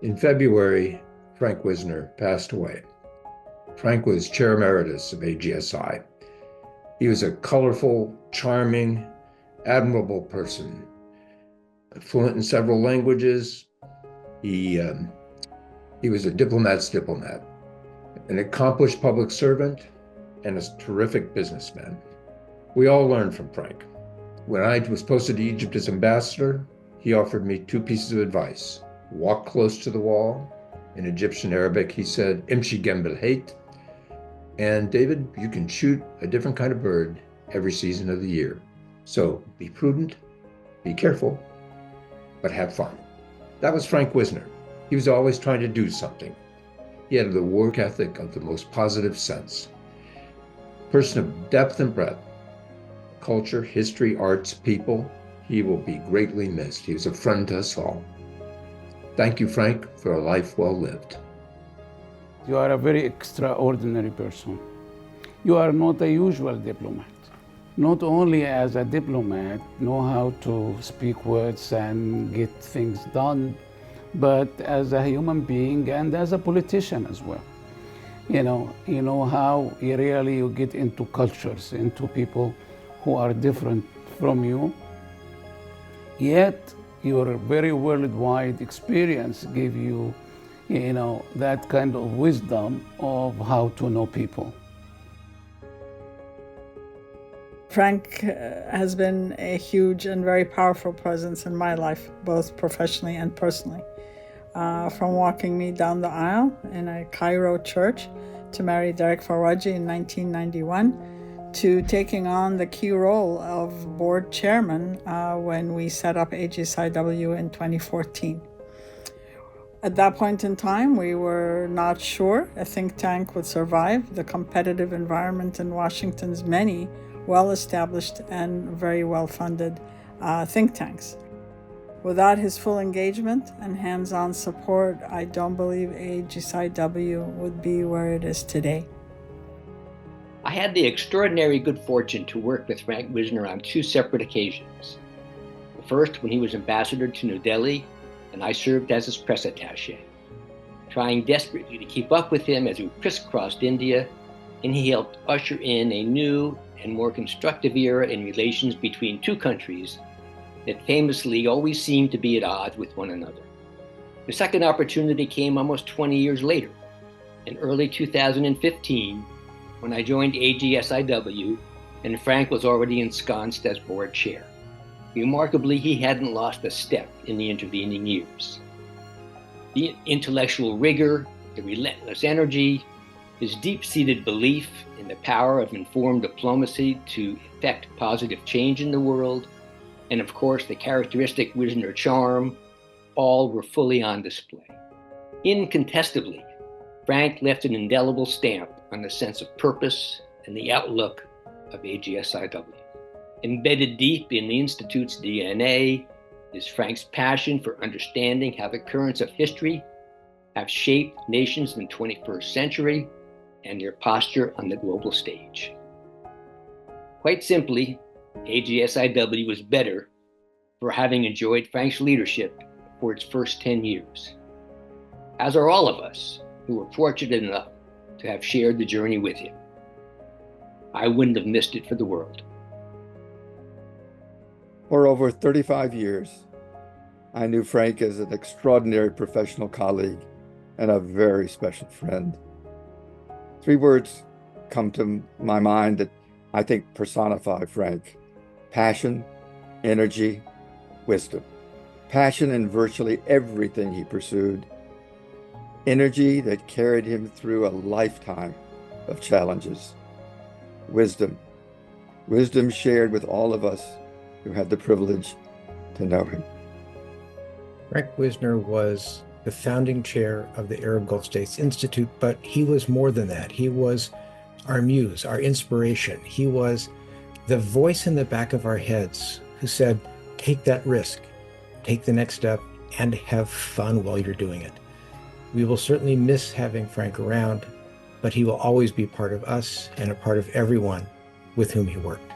In February, Frank Wisner passed away. Frank was chair emeritus of AGSI. He was a colorful, charming, admirable person, fluent in several languages. He was a diplomat's diplomat, an accomplished public servant, and a terrific businessman. We all learned from Frank. When I was posted to Egypt as ambassador, he offered me two pieces of advice. Walk close to the wall. In Egyptian Arabic, he said, Imshi gembel hate. And David, you can shoot a different kind of bird every season of the year. So be prudent, be careful, but have fun. That was Frank Wisner. He was always trying to do something. He had the work ethic of the most positive sense. Person of depth and breadth, culture, history, arts, people. He will be greatly missed. He was a friend to us all. Thank you, Frank, for a life well lived. You are a very extraordinary person. You are not a usual diplomat. Not only as a diplomat, know how to speak words and get things done, but as a human being and as a politician as well. You know how you get into cultures, into people who are different from you, yet your very worldwide experience gave you, that kind of wisdom of how to know people. Frank has been a huge and very powerful presence in my life, both professionally and personally. From walking me down the aisle in a Cairo church to marry Derek Faraji in 1991, to taking on the key role of board chairman when we set up AGSIW in 2014. At that point in time, we were not sure a think tank would survive the competitive environment in Washington's many well-established and very well-funded think tanks. Without his full engagement and hands-on support, I don't believe AGSIW would be where it is today. I had the extraordinary good fortune to work with Frank Wisner on two separate occasions. The first when he was ambassador to New Delhi, and I served as his press attaché, trying desperately to keep up with him as we crisscrossed India, and he helped usher in a new and more constructive era in relations between two countries that famously always seemed to be at odds with one another. The second opportunity came almost 20 years later, in early 2015, when I joined AGSIW, and Frank was already ensconced as board chair. Remarkably, he hadn't lost a step in the intervening years. The intellectual rigor, the relentless energy, his deep-seated belief in the power of informed diplomacy to effect positive change in the world, and of course the characteristic Wisner charm, all were fully on display. Incontestably, Frank left an indelible stamp on the sense of purpose and the outlook of AGSIW. Embedded deep in the Institute's DNA is Frank's passion for understanding how the currents of history have shaped nations in the 21st century and their posture on the global stage. Quite simply, AGSIW was better for having enjoyed Frank's leadership for its first 10 years, as are all of us who were fortunate enough to have shared the journey with him. I wouldn't have missed it for the world. For over 35 years, I knew Frank as an extraordinary professional colleague and a very special friend. Three words come to my mind that I think personify Frank: passion, energy, wisdom. Passion in virtually everything he pursued. Energy that carried him through a lifetime of challenges. Wisdom. Wisdom shared with all of us who had the privilege to know him. Frank Wisner was the founding chair of the Arab Gulf States Institute, but he was more than that. He was our muse, our inspiration. He was the voice in the back of our heads who said, take that risk, take the next step, and have fun while you're doing it. We will certainly miss having Frank around, but he will always be part of us and a part of everyone with whom he worked.